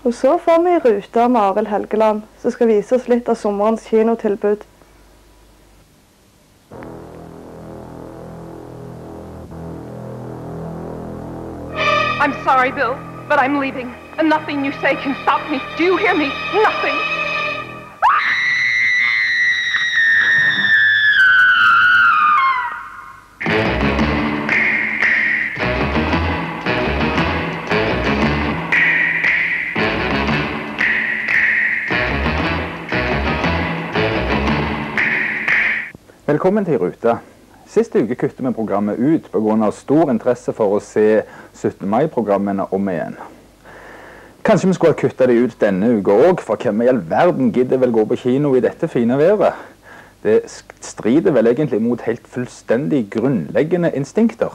Og så får vi Ruta med Arild Helgeland, som skal vise oss litt av sommerens kinotilbud. I'm sorry, Bill, but I'm leaving, and nothing you say can stop me. Do you hear me? Nothing. Velkommen til Ruta. Siste uke kuttet vi programmet ut på grunn av stor interesse for å se 17. mai-programmene om igjen. Kanskje vi skulle ha kuttet det ut denne uka også, for hvem i all verden gidder vel gå på kino i dette fine været? Det strider vel egentlig mot helt fullstendig grunnleggende instinkter.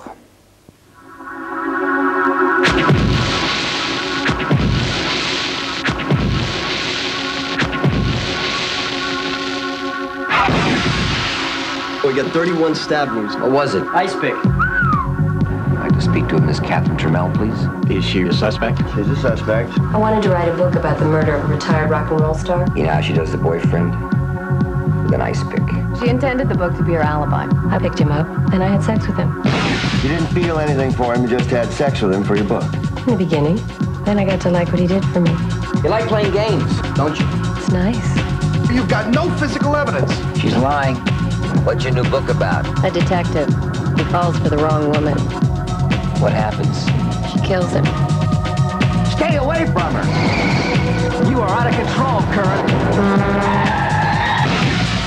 We got 31 stab wounds. What was it? Ice pick. I'd like to speak to Miss Catherine Trammell, please. Is she a suspect? She's a suspect. I wanted to write a book about the murder of a retired rock and roll star. You know how she does the boyfriend? With an ice pick. She intended the book to be her alibi. I picked him up, and I had sex with him. You didn't feel anything for him, you just had sex with him for your book. In the beginning. Then I got to like what he did for me. You like playing games, don't you? It's nice. You've got no physical evidence. She's lying. What's your new book about? A detective. He falls for the wrong woman. What happens? She kills him. Stay away from her. You are out of control, Curran.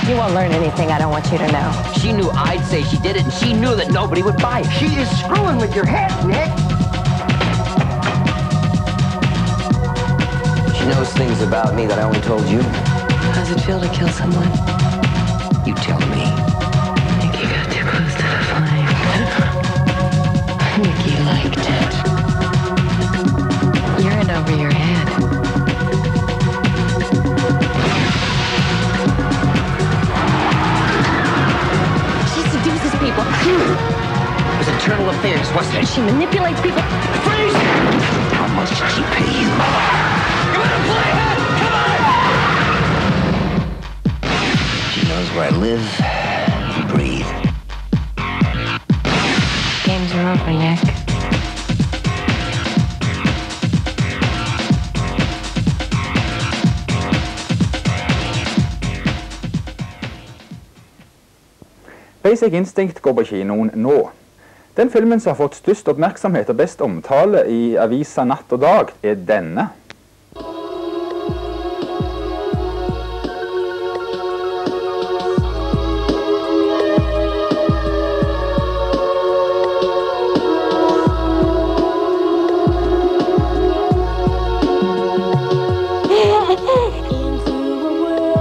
You won't learn anything I don't want you to know. She knew I'd say she did it, and she knew that nobody would buy it. She is screwing with your head, Nick. She knows things about me that I only told you. How does it feel to kill someone? You tell me. I think you got too close to the flame. Nikki liked it. You're in over your head. She seduces people. It was internal affairs, wasn't it? She manipulates people. Freeze! How much did she pay you? You better play it! Come on! She knows where I live and breathe. Games are over, Nick. Basic Instinct går på kinoen nå. Den filmen som har fått størst oppmerksomhet og best omtale i avisa Natt og Dag, er denne.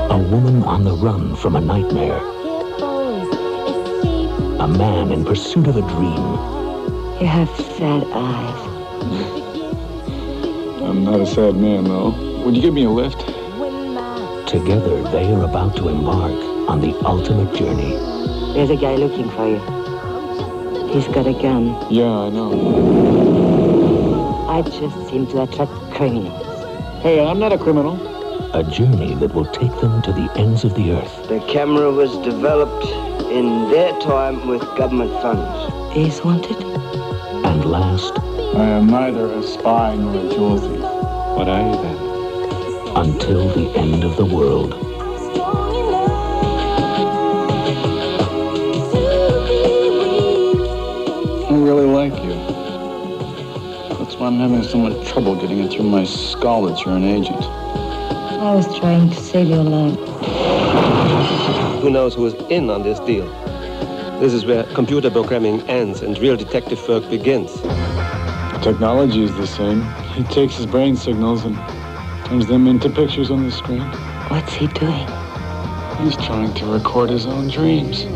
A woman on the run from a nightmare. A man in pursuit of a dream. You have sad eyes. I'm not a sad man, though. Would you give me a lift? Together, they are about to embark on the ultimate journey. There's a guy looking for you. He's got a gun. Yeah, I know. I just seem to attract criminals. Hey, I'm not a criminal. A journey that will take them to the ends of the earth. The camera was developed in their time with government funds. He's wanted. And last, I am neither a spy nor a jewel thief. What are you then? until the end of the world. I really like you. That's why I'm having so much trouble getting it through my skull that you're an agent. I was trying to save your life. Who knows who is in on this deal? This is where computer programming ends and real detective work begins. The technology is the same. He takes his brain signals and turns them into pictures on the screen. What's he doing? He's trying to record his own dreams.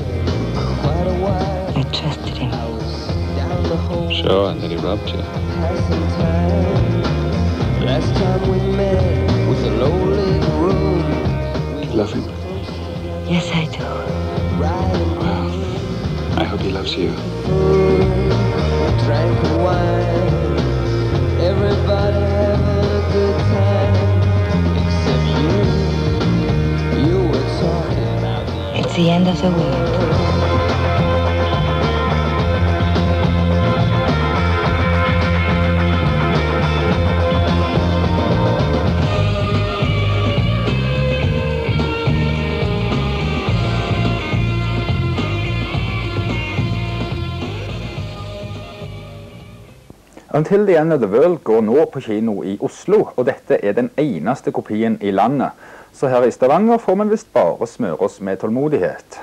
I trusted him. Sure, and then he robbed you. Last time we met was a lonely room. You love him? Yes, I do. Well, I hope he loves you. Drank wine, everybody having a good time. the end of the world. Until the End of the World går nå på kino i Oslo, og dette er den eneste kopien i landet. Så her i Stavanger får vi visst bare smøre oss med tålmodighet.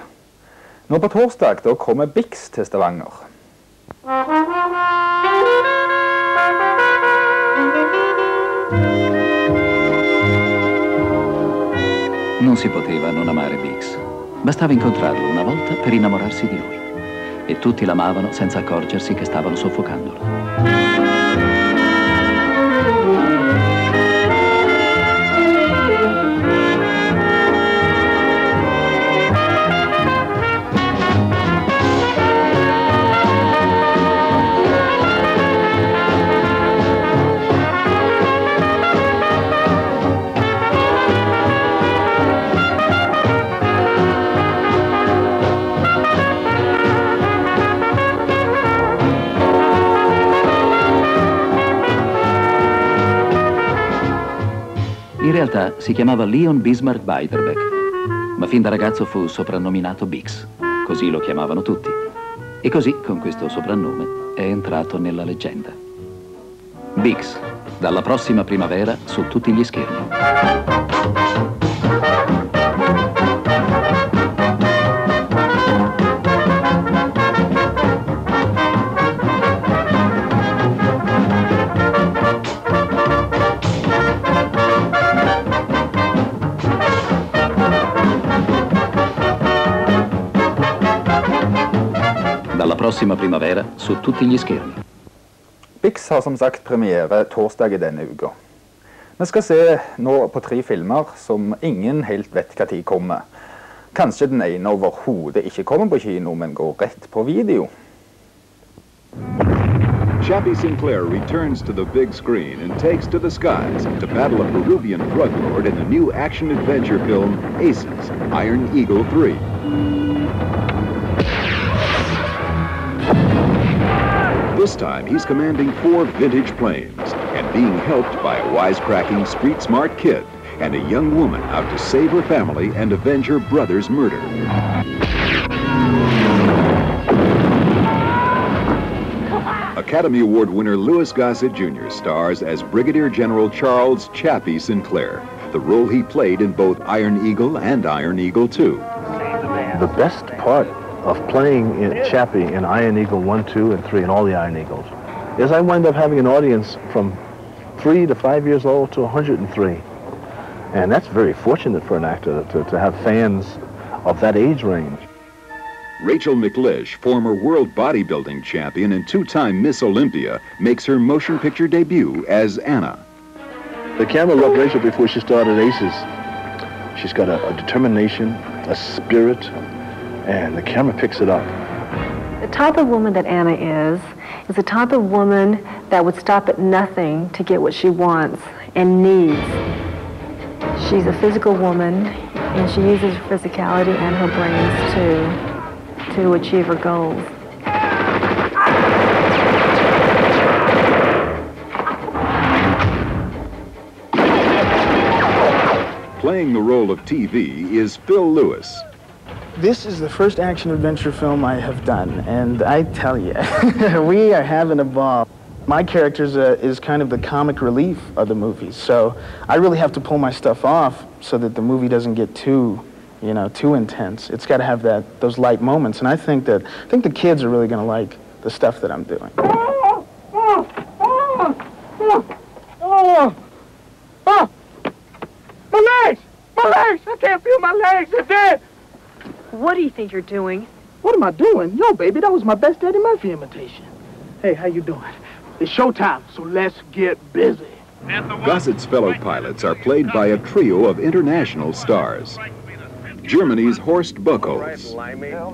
Nå på torsdag da kommer Bix til Stavanger. Non si poteva non amare Bix. Bastava incontrarlo una volta per innamorarsi di lui. E tutti l'amavano senza accorgersi che stavano soffocandolo. In realtà si chiamava Leon Bismarck Beiderbecke, ma fin da ragazzo fu soprannominato Bix, così lo chiamavano tutti. E così, con questo soprannome, è entrato nella leggenda. Bix, dalla prossima primavera su tutti gli schermi. Dalla prossima primavera su tutti gli schermi. Bix har som sagt premiere torsdag i denne uka. Vi skal se nå på 3 filmer som ingen helt vet hva tid kommer. Kanskje den ene overhodet ikke kommer på kino, men går rett på video. Chappie Sinclair returns to the big screen and takes to the skies to battle a Peruvian drug lord in the new action-adventure film Aces, Iron Eagle 3. This time, he's commanding 4 vintage planes and being helped by a wisecracking, street-smart kid and a young woman out to save her family and avenge her brother's murder. Academy Award winner Louis Gossett Jr. stars as Brigadier General Charles Chappie Sinclair, the role he played in both Iron Eagle and Iron Eagle 2. The best part of playing Chappie in Iron Eagle 1, 2, and 3, and all the Iron Eagles, is I wind up having an audience from 3 to 5 years old to 103. And that's very fortunate for an actor to have fans of that age range. Rachel McLish, former world bodybuilding champion and 2-time Miss Olympia, makes her motion picture debut as Anna. The camera loved Rachel before she started Aces. She's got a determination, a spirit, and the camera picks it up. The type of woman that Anna is the type of woman that would stop at nothing to get what she wants and needs. She's a physical woman, and she uses her physicality and her brains to achieve her goals. Playing the role of TV is Phil Lewis. This is the first action-adventure film I have done, and I tell you, we are having a ball. My character is kind of the comic relief of the movie, so I really have to pull my stuff off so that the movie doesn't get too intense. It's got to have those light moments, and I think the kids are really going to like the stuff that I'm doing. My legs! My legs! I can't feel my legs. They're dead. What do you think you're doing? What am I doing? Yo, baby, that was my best Eddie Murphy imitation. Hey, how you doing? It's showtime, so let's get busy. Gossett's fellow pilots are played by a trio of international stars. Germany's Horst Buchholz,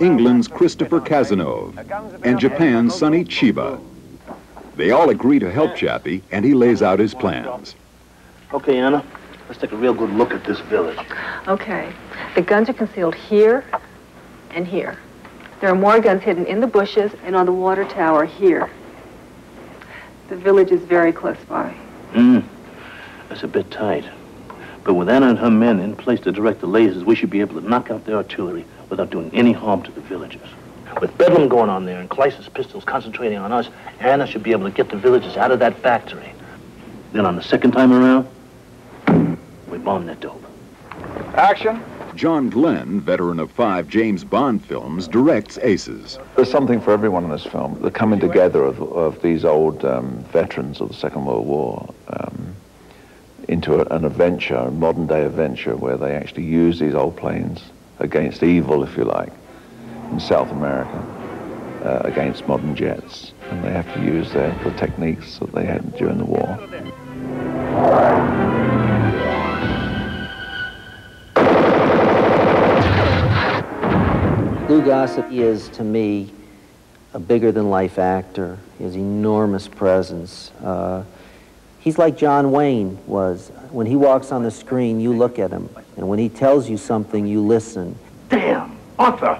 England's Christopher Cazenove, and Japan's Sonny Chiba. They all agree to help Chappie, and he lays out his plans. Okay, Anna, let's take a real good look at this village. Okay. The guns are concealed here, and here. There are more guns hidden in the bushes and on the water tower here. The village is very close by. That's a bit tight. But with Anna and her men in place to direct the lasers, we should be able to knock out their artillery without doing any harm to the villagers. With bedlam going on there and Kleister's pistols concentrating on us, Anna should be able to get the villagers out of that factory. Then on the second time around, we bomb that dope. Action! John Glenn, veteran of 5 James Bond films, directs Aces. There's something for everyone in this film. The coming together of these old veterans of the Second World War into an adventure, a modern-day adventure, where they actually use these old planes against evil, if you like, in South America, against modern jets. And they have to use the techniques that they had during the war. Lou Gossett is, to me, a bigger-than-life actor. He has enormous presence. He's like John Wayne was. When he walks on the screen, you look at him. And when he tells you something, you listen. Damn, Arthur!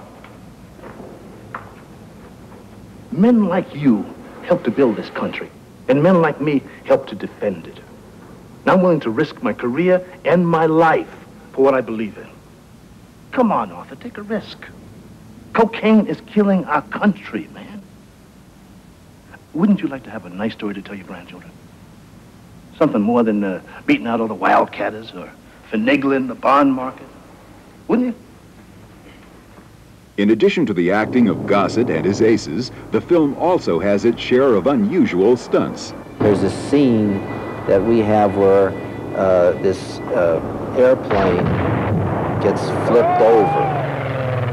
Men like you help to build this country, and men like me help to defend it. And I'm willing to risk my career and my life for what I believe in. Come on, Arthur, take a risk. Cocaine is killing our country, man. Wouldn't you like to have a nice story to tell your grandchildren? Something more than beating out all the wildcatters or finagling the bond market. Wouldn't you? In addition to the acting of Gossett and his aces, the film also has its share of unusual stunts. There's a scene that we have where this airplane gets flipped over.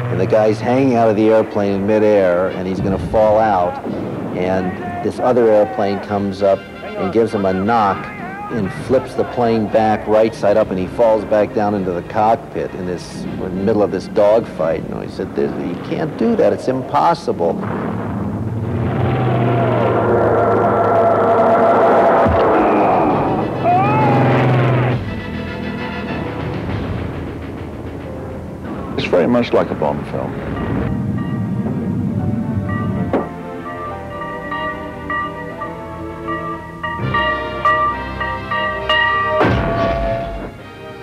And the guy's hanging out of the airplane in midair, and he's going to fall out. And this other airplane comes up and gives him a knock and flips the plane back right side up, and he falls back down into the cockpit in the middle of this dogfight. You know, he said, "You can't do that. It's impossible." It's very much like a Bond film.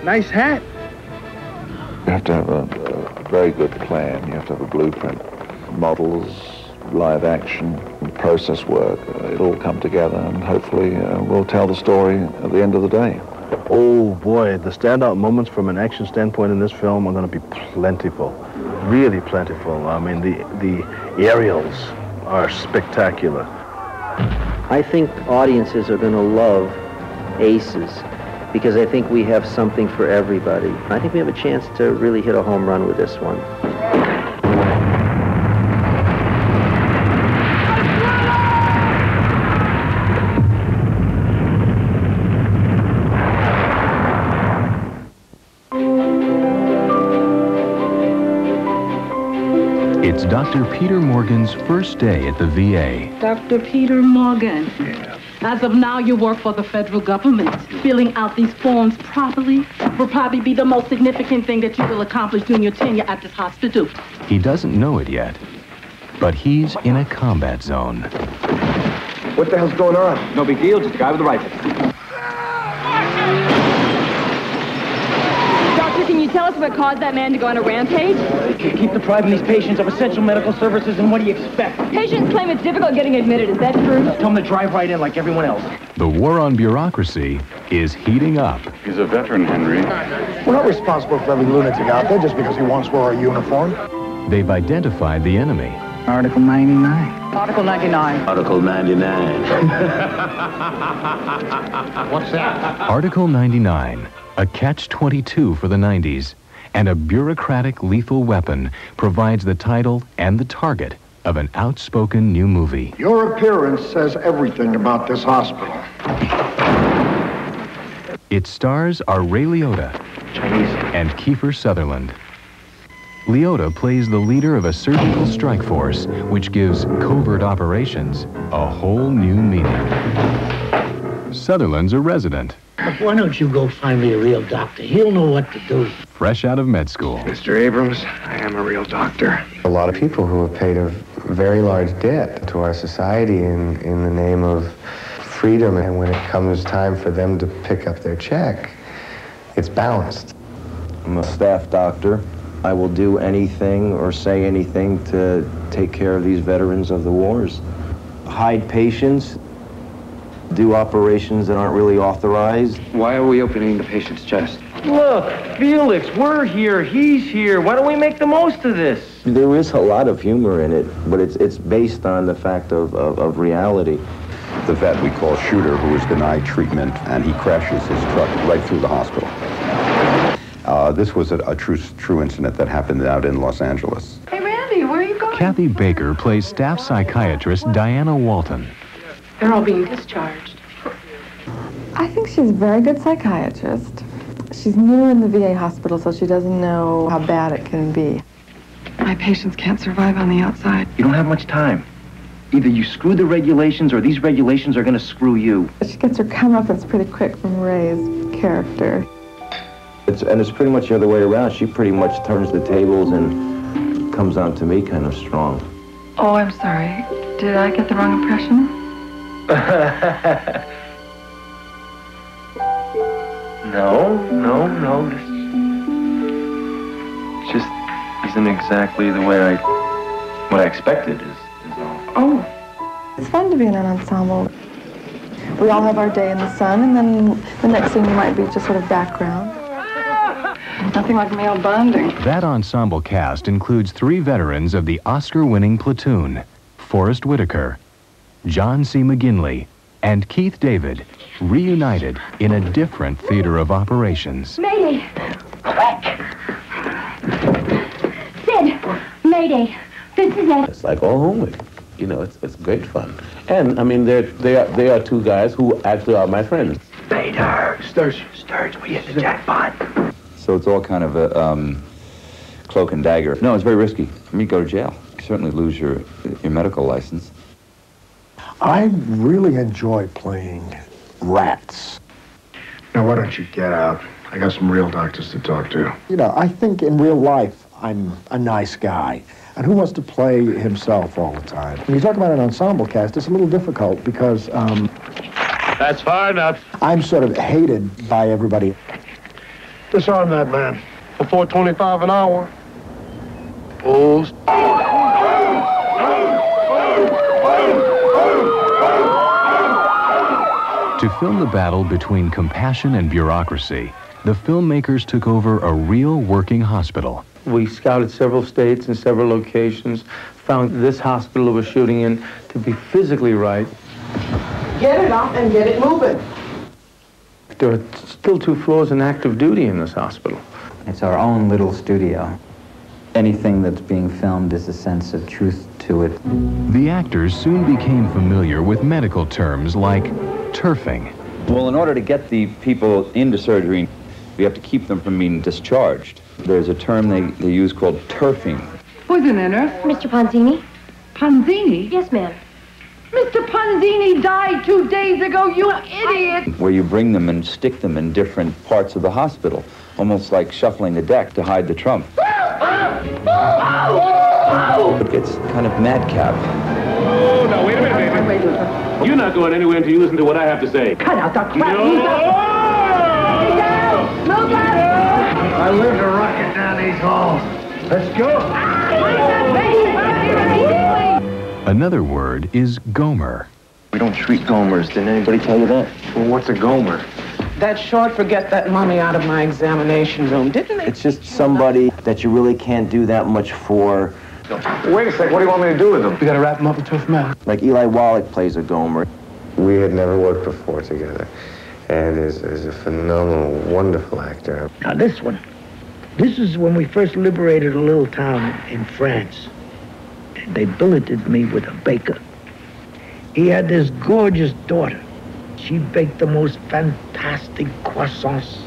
Nice hat. You have to have a very good plan. You have to have a blueprint. Models, live action, and process work. It'll all come together, and hopefully we'll tell the story at the end of the day. Oh boy, the standout moments from an action standpoint in this film are going to be plentiful, really plentiful. I mean, the aerials are spectacular. I think audiences are going to love Aces because I think we have something for everybody. I think we have a chance to really hit a home run with this one. It's Dr. Peter Morgan's first day at the VA. Dr. Peter Morgan. Yeah. As of now, you work for the federal government. Filling out these forms properly will probably be the most significant thing that you will accomplish during your tenure at this hospital. He doesn't know it yet, but he's in a combat zone. What the hell's going on? No big deal, just a guy with a rifle. Can you tell us what caused that man to go on a rampage? Keep depriving these patients of essential medical services, and what do you expect? Patients claim it's difficult getting admitted. Is that true? Tell them to drive right in like everyone else. The war on bureaucracy is heating up. He's a veteran, Henry. We're not responsible for every lunatic out there just because he once wore a uniform. They've identified the enemy. Article 99. Article 99. Article 99. What's that? Article 99. A catch-22 for the 90s, and a bureaucratic lethal weapon provides the title and the target of an outspoken new movie. Your appearance says everything about this hospital. Its stars are Ray Liotta and Kiefer Sutherland. Liotta plays the leader of a surgical strike force, which gives covert operations a whole new meaning. Sutherland's a resident, Why don't you go find me a real doctor? He'll know what to do. Fresh out of med school. Mr. Abrams, I am a real doctor. A lot of people who have paid a very large debt to our society in the name of freedom, and when it comes time for them to pick up their check, it's balanced. I'm a staff doctor. I will do anything or say anything to take care of these veterans of the wars. Hide patients, do operations that aren't really authorized. Why are we opening the patient's chest? Look, Felix, we're here, he's here. Why don't we make the most of this? There is a lot of humor in it, but it's based on the fact of reality. The vet we call Shooter, who was denied treatment, and he crashes his truck right through the hospital. This was a true incident that happened out in Los Angeles. Hey, Randy, where are you going? Kathy Baker plays staff psychiatrist Diana Walton. They're all being discharged. I think she's a very good psychiatrist. She's new in the VA hospital, so she doesn't know how bad it can be. My patients can't survive on the outside. You don't have much time. Either you screw the regulations or these regulations are going to screw you. She gets her comeuppance pretty quick from Ray's character. It's pretty much the other way around. She pretty much turns the tables and comes on to me kind of strong. Oh, I'm sorry. Did I get the wrong impression? No. This just isn't exactly the way what I expected is all. Oh. It's fun to be in an ensemble. We all have our day in the sun, and then the next thing you might be just sort of background. Nothing like male bonding. That ensemble cast includes 3 veterans of the Oscar-winning Platoon: Forrest Whitaker, John C. McGinley, and Keith David, reunited in a different theater of operations. Mayday! Quick! Sid! Mayday! This is it. It's like all homework. You know, it's great fun. And, I mean, they are 2 guys who actually are my friends. Bader! Sturge, we hit the jackpot. So it's all kind of a cloak and dagger. No, it's very risky. I mean, you go to jail. You certainly lose your medical license. I really enjoy playing rats. Now, why don't you get out? I got some real doctors to talk to. You know, I think in real life, I'm a nice guy. And who wants to play himself all the time? When you talk about an ensemble cast, it's a little difficult because, That's far enough. I'm sort of hated by everybody. Disarm that man. For $4.25 an hour. Fools. To film the battle between compassion and bureaucracy, the filmmakers took over a real working hospital. We scouted several states and several locations, found this hospital we're shooting in to be physically right. Get it up and get it moving. There are still 2 floors in active duty in this hospital. It's our own little studio. Anything that's being filmed is a sense of truth to it. The actors soon became familiar with medical terms like turfing. Well, in order to get the people into surgery, we have to keep them from being discharged. There's a term they use called turfing. Who's in there, nurse? Mr. Ponzini? Ponzini? Yes, ma'am. Mr. Ponzini died 2 days ago, you idiot! Where you bring them and stick them in different parts of the hospital, almost like shuffling the deck to hide the trump. It's kind of madcap. Oh, now, wait a minute, baby. You're not going anywhere until you listen to what I have to say. Cut out the crap! No! Move out! I live to rocket down these halls. Let's go. Another word is gomer. We don't treat gomers. Didn't anybody tell you that? Well, what's a gomer? That short for get that money out of my examination room, didn't it? It's just somebody that you really can't do that much for. Wait a sec, what do you want me to do with them? We gotta wrap them up in tough metal. Like Eli Wallach plays a gomer. We had never worked before together, and is a phenomenal, wonderful actor. Now this is when we first liberated a little town in France. And they billeted me with a baker. He had this gorgeous daughter. She baked the most fantastic croissants.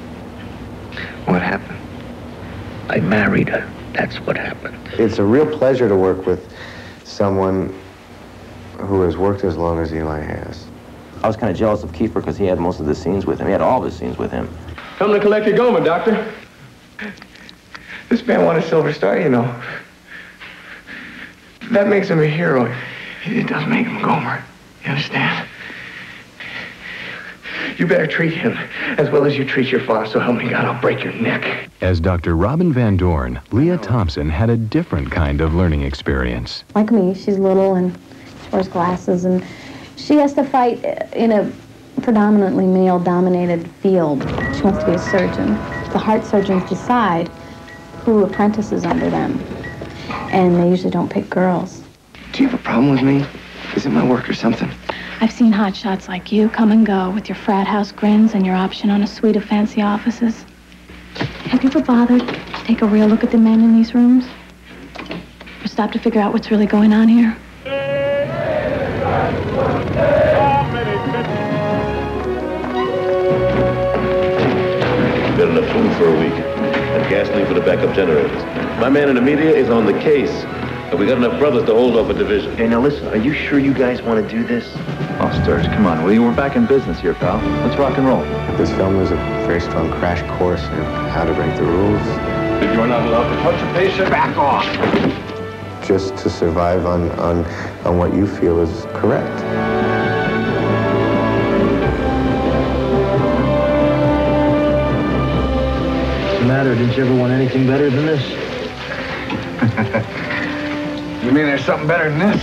What happened? I married her. That's what happened. It's a real pleasure to work with someone who has worked as long as Eli has. I was kind of jealous of Kiefer because he had most of the scenes with him. He had all the scenes with him. Come to collect your Goma, Doctor. This man won a Silver Star, you know. That makes him a hero. It does make him Gomer. You understand? You better treat him as well as you treat your father, so help me God, I'll break your neck. As Dr. Robin Van Dorn, Leah Thompson had a different kind of learning experience. Like me, she's little and she wears glasses, and she has to fight in a predominantly male-dominated field. She wants to be a surgeon. The heart surgeons decide who apprentices under them, and they usually don't pick girls. Do you have a problem with me? Is it my work or something? I've seen hotshots like you come and go with your frat house grins and your option on a suite of fancy offices. Have you ever bothered to take a real look at the men in these rooms? Or stop to figure out what's really going on here? Got enough food for a week and gasoline for the backup generators. My man in the media is on the case. And we got enough brothers to hold off a division. Hey, now listen, are you sure you guys want to do this? Oh, Sturge, come on, will you? We're back in business here, pal. Let's rock and roll. This film was a very strong crash course in how to break the rules. If you're not allowed to touch a patient, back off. Just to survive on what you feel is correct. What's the matter? Didn't you ever want anything better than this? You mean there's something better than this?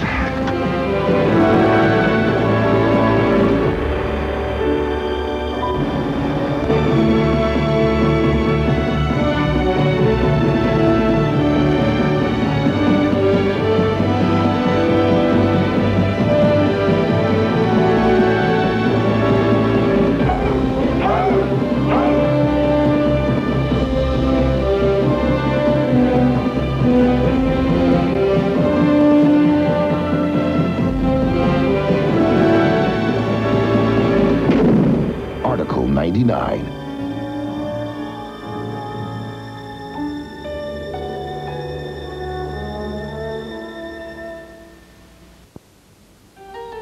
Article 99.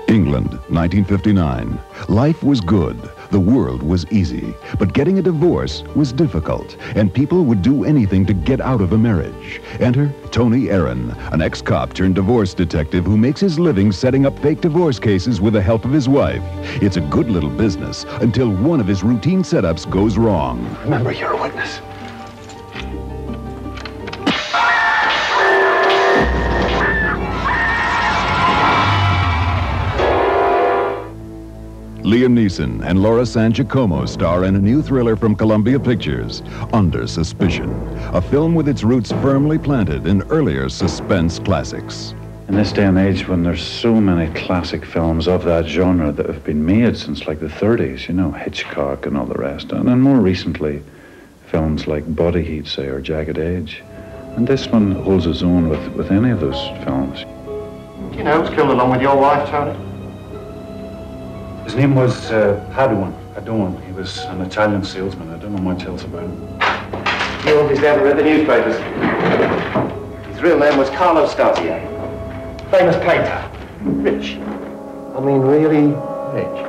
England, 1959. Life was good. The world was easy. But getting a divorce was difficult, and people would do anything to get out of a marriage. Enter Tony Aaron, an ex-cop turned divorce detective who makes his living setting up fake divorce cases with the help of his wife. It's a good little business until one of his routine setups goes wrong. Remember, you're a witness. Liam Neeson and Laura San Giacomo star in a new thriller from Columbia Pictures, Under Suspicion, a film with its roots firmly planted in earlier suspense classics. In this day and age, when there's so many classic films of that genre that have been made since like the 30s, you know, Hitchcock and all the rest, and then more recently, films like Body Heat, say, or Jagged Edge. And this one holds its own with any of those films. Do you know who's killed along with your wife, Tony? His name was Paduan. He was an Italian salesman. I don't know much else about him. You obviously haven't read the newspapers. His real name was Carlo Stasier. Famous painter. Rich. I mean, really rich.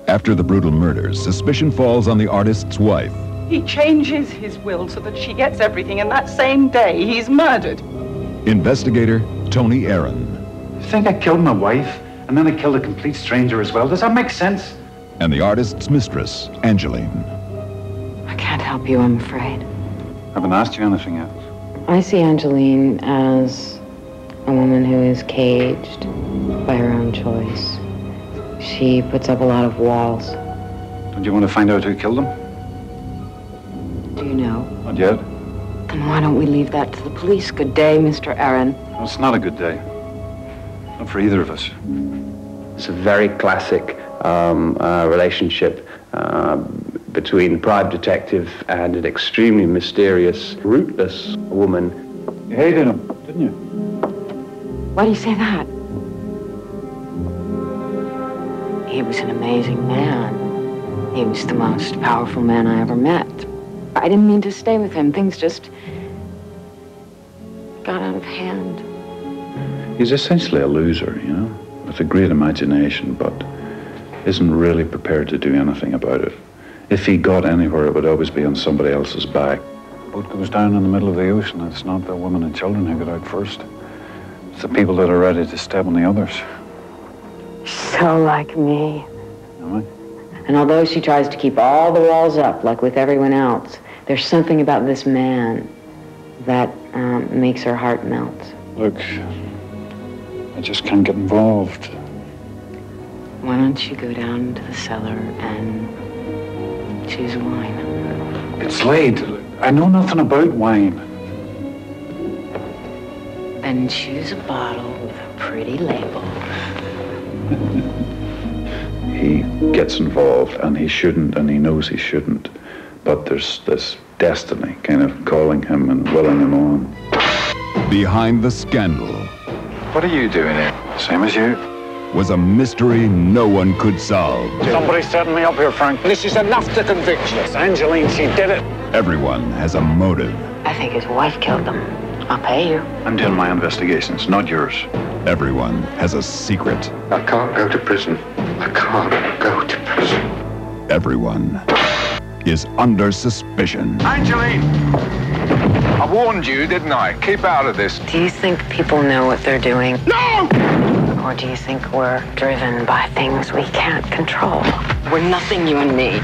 After the brutal murders, suspicion falls on the artist's wife. He changes his will so that she gets everything, and that same day he's murdered. Investigator Tony Aaron. You think I killed my wife? And then I killed a complete stranger as well. Does that make sense? And the artist's mistress, Angeline. I can't help you, I'm afraid. I haven't asked you anything yet. I see Angeline as a woman who is caged by her own choice. She puts up a lot of walls. Don't you want to find out who killed them? Do you know? Not yet. Then why don't we leave that to the police? Good day, Mr. Aaron. Well, it's not a good day. Not for either of us. It's a very classic relationship between a private detective and an extremely mysterious, rootless woman. You hated him, didn't you? Why do you say that? He was an amazing man. He was the most powerful man I ever met. I didn't mean to stay with him. Things just got out of hand. He's essentially a loser, you know, with a great imagination, but isn't really prepared to do anything about it. If he got anywhere, it would always be on somebody else's back. Boat goes down in the middle of the ocean. It's not the women and children who get out first. It's the people that are ready to step on the others. So like me. Am I? And although she tries to keep all the walls up, like with everyone else, there's something about this man that makes her heart melt. Look, I just can't get involved. Why don't you go down to the cellar and choose wine? It's late. I know nothing about wine. Then choose a bottle with a pretty label. He gets involved, and he shouldn't, and he knows he shouldn't. But there's this destiny kind of calling him and willing him on. Behind the scandal. What are you doing here? Same as you. Was a mystery no one could solve. Somebody's setting me up here, Frank. This is enough to convict you. Angeline, she did it. Everyone has a motive. I think his wife killed them. I'll pay you. I'm doing my investigations, not yours. Everyone has a secret. I can't go to prison. I can't go to prison. Everyone is under suspicion. Angeline! I warned you, didn't I? Keep out of this. Do you think people know what they're doing? No! Or do you think we're driven by things we can't control? We're nothing, you and me.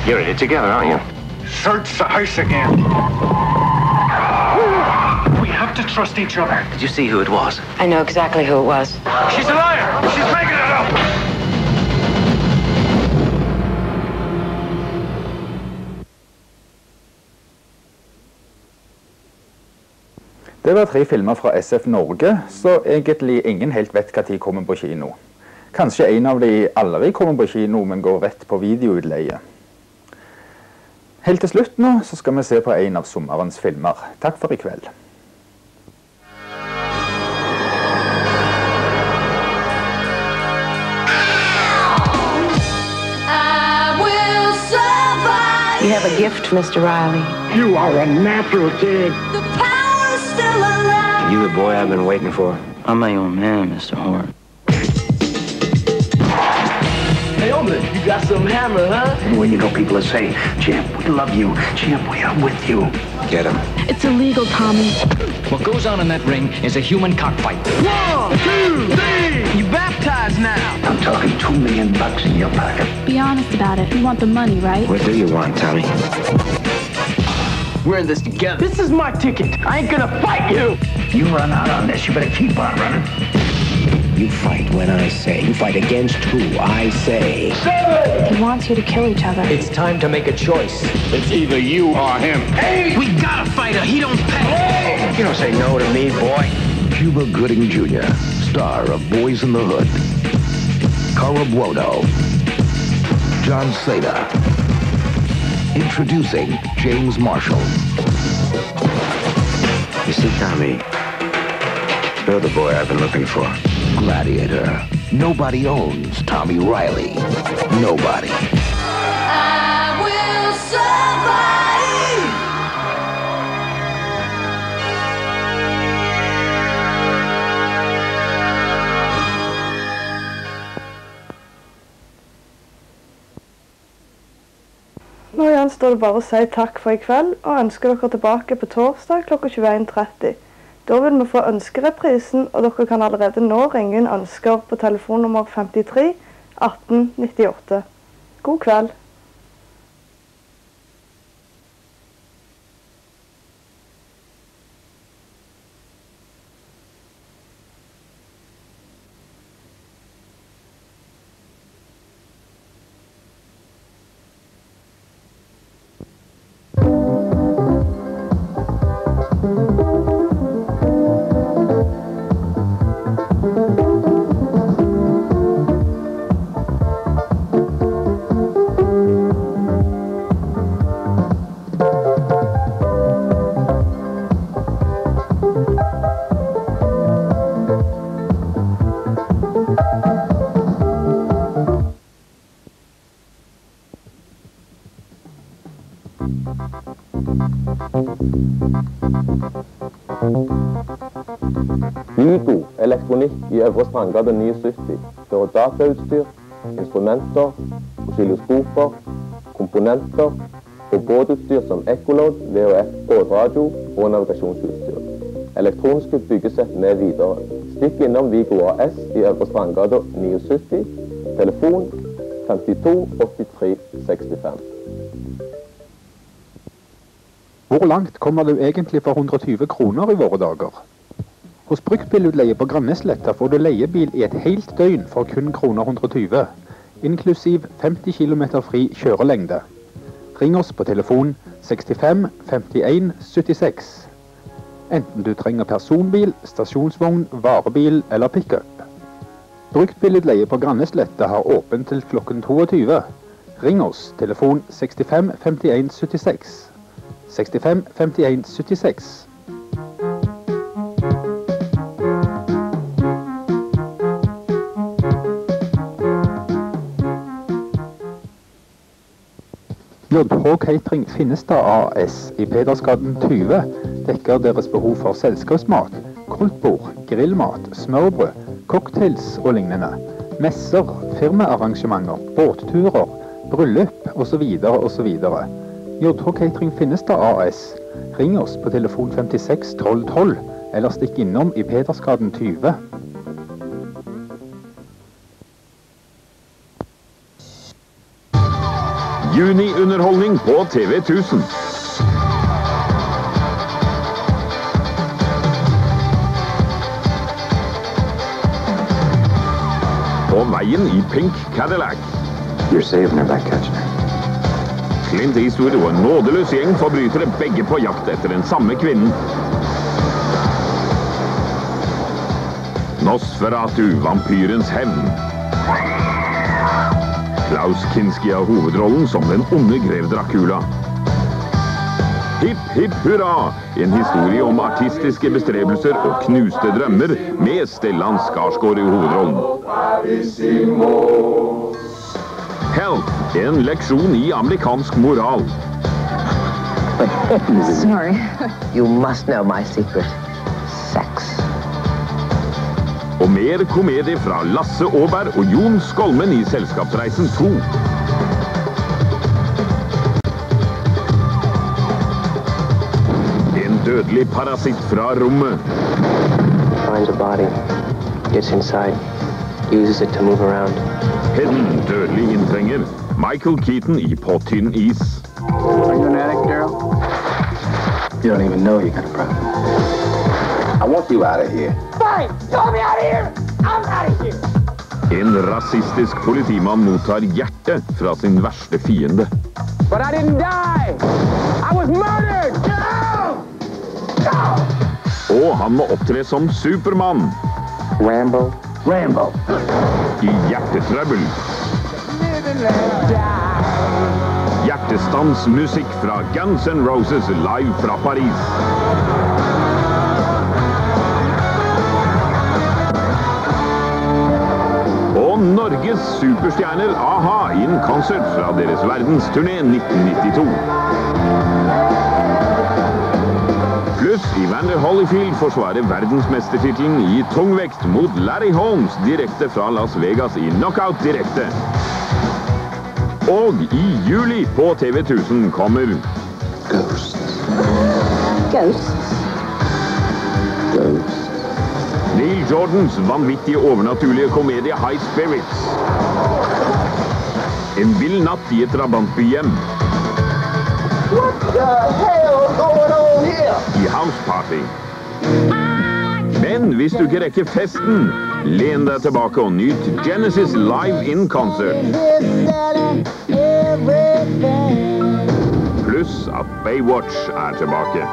You're in it together, aren't you? Search the house again. We have to trust each other. Did you see who it was? I know exactly who it was. She's a liar! She's making it up! Det var 3 filmer fra SF Norge, så egentlig ingen helt vet hva tid kommer på kino. Kanskje en av de aldri kommer på kino, men går rett på videoutleie. Helt til slutt nå, så skal vi se på en av sommerens filmer. Takk for i kveld. You have a gift, Mr. Riley. You are a natural kid. You the boy I've been waiting for? I'm my own man, Mr. Horn. Hey, Omen, you got some hammer, huh? Well, you know, people are saying, Champ, we love you. Champ, we are with you. Get him. It's illegal, Tommy. What goes on in that ring is a human cockfight. 1, 2, 3! You baptized now! I'm talking $2 million in your pocket. Be honest about it. You want the money, right? What do you want, Tommy? We're in this together. This is my ticket. I ain't gonna fight you! You run out on this, you better keep on running. You fight when I say. You fight against who I say. He wants you to kill each other. It's time to make a choice. It's either you or him. Hey! We got a fighter. He don't pay. You don't say no to me, boy. Cuba Gooding Jr., star of Boys in the Hood. Cara Buono. John Seda. Introducing James Marshall. You see, Tommy, you're the boy I've been looking for. Gladiator. Nobody owns Tommy Riley. Nobody. I will survive. Nå igjen står det bare å si takk for i kveld, og ønsker dere tilbake på torsdag klokka 21:30. Da vil vi få ønskereprisen, og dere kan allerede nå ringe inn ønsker på telefonnummer 53 18 98. God kveld. Vigo elektronikk i Øvre Strandgade 79. Fører datautstyr, instrumenter, oscilloskoper, komponenter og båtutstyr som ekkolod, VHF, båtradio og navigasjonsutstyr. Elektroniske byggesett med videre. Stikk innom Viggo AS i Øvre Strandgata 79, telefon 52 83 65. Hvor langt kommer du egentlig for 120 kroner i våre dager? Hos bruktbilutleie på Grannesletta får du leiebil i et helt døgn for kun kroner 120, inklusiv 50 km fri kjørelengde. Ring oss på telefon 65 51 76. Enten du trenger personbil, stasjonsvogn, varebil eller pick-up. Bruktbilutleie på Grannesletta har åpent til klokken 22. Ring oss, telefon 65 51 76. 65 51 76. JH Catering Finnestad AS i Pedersgaden 20 dekker deres behov for selskapsmat, koldtbord, grillmat, smørbrød, cocktails og lignende, messer, firmaarrangementer, båtturer, bryllup osv. osv. JH Catering Finnestad AS. Ring oss på telefon 56 12 12 eller stikk innom i Pedersgaden 20. Juni-underholdning på TV 1000. På veien i Pink Cadillac. You're saving her by catching her. Clint Eastwood og en nådeløs gjeng forbrytere begge på jakt etter den samme kvinnen. Nosferatu, vampyrens hevn. Klaus Kinski har hovedrollen som den onde grev Dracula. Hipp, hipp, hurra! En historie om artistiske bestrebelser og knuste drømmer med Stellan Skarsgård i hovedrollen. Help! En leksjon i amerikansk moral. Sorry. You must know my secret. Sex. Og mer komedie fra Lasse Åberg og Jon Skolmen i Selskapsreisen 2. En dødelig parasitt fra rommet. Finds a body, gets inside, uses it to move around. En dødelig inntrenger. Michael Keaton i På tynn is. Are you an addict, Daryl? You don't even know you got a problem. I want you out of here. Fine! Throw me out of here! I'm out of here! En rasistisk politimann mottar hjertet fra sin verste fiende. But I didn't die! I was murdered! No! No! Og han må opptre som Superman. Rambo. Rambo. I hjertetrøbbel. Hjertestansmusikk fra Guns N' Roses live fra Paris. Og Norges superstjerner AHA in konsert fra deres verdensturné 1992. Pluss Evander Holyfield forsvarer verdensmestertitelen i tungvekt mot Larry Holmes direkte fra Las Vegas i Knockout direkte. Og i juli på TV 1000 kommer Ghosts. Ghosts. Ghosts. Neil Jordans vanvittige overnaturlige komedie High Spirits. En vill natt i et drabantbyhjem. What the hell going on here? I House Party. Men hvis du ikke rekker festen, len deg tilbake og nyt Genesis live in concert. Pluss at Baywatch er tilbake.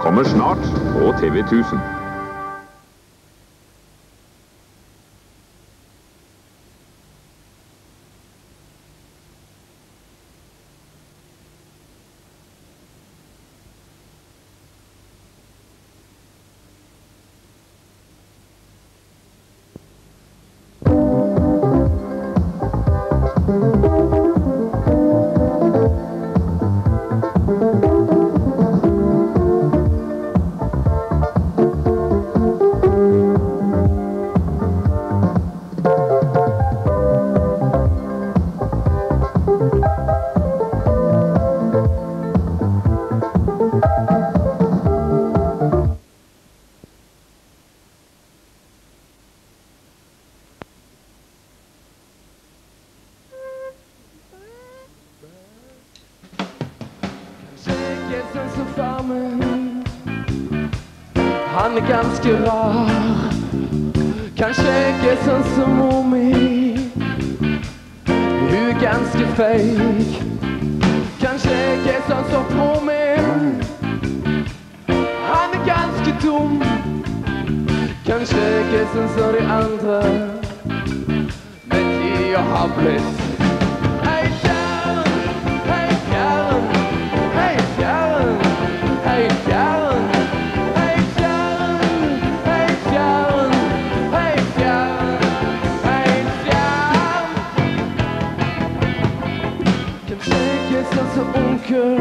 Kommer snart på TV 1000. Han er ganske rar. Kanskje ikke sånn som mor mi. Hun er ganske feig. Kanskje ikke sånn som bror min. Han er ganske dum. Kanskje ikke sånn som de andre. Men tida har blitt. Hei fjern, hei fjern, hei fjern, hei fjern, hei fjern, hei fjern, hei fjern, hei fjern. Kanskje ikke sånn som onkel.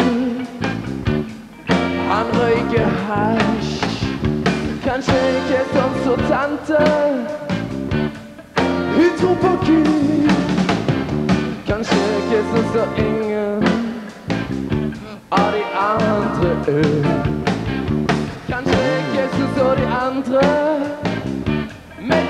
Han røyker hasj. Kanskje ikke sånn som tante. Hun tror på Gud. Kanskje ikke sånn som ingen av de andre. Kanskje ikke sånn som de andre. Men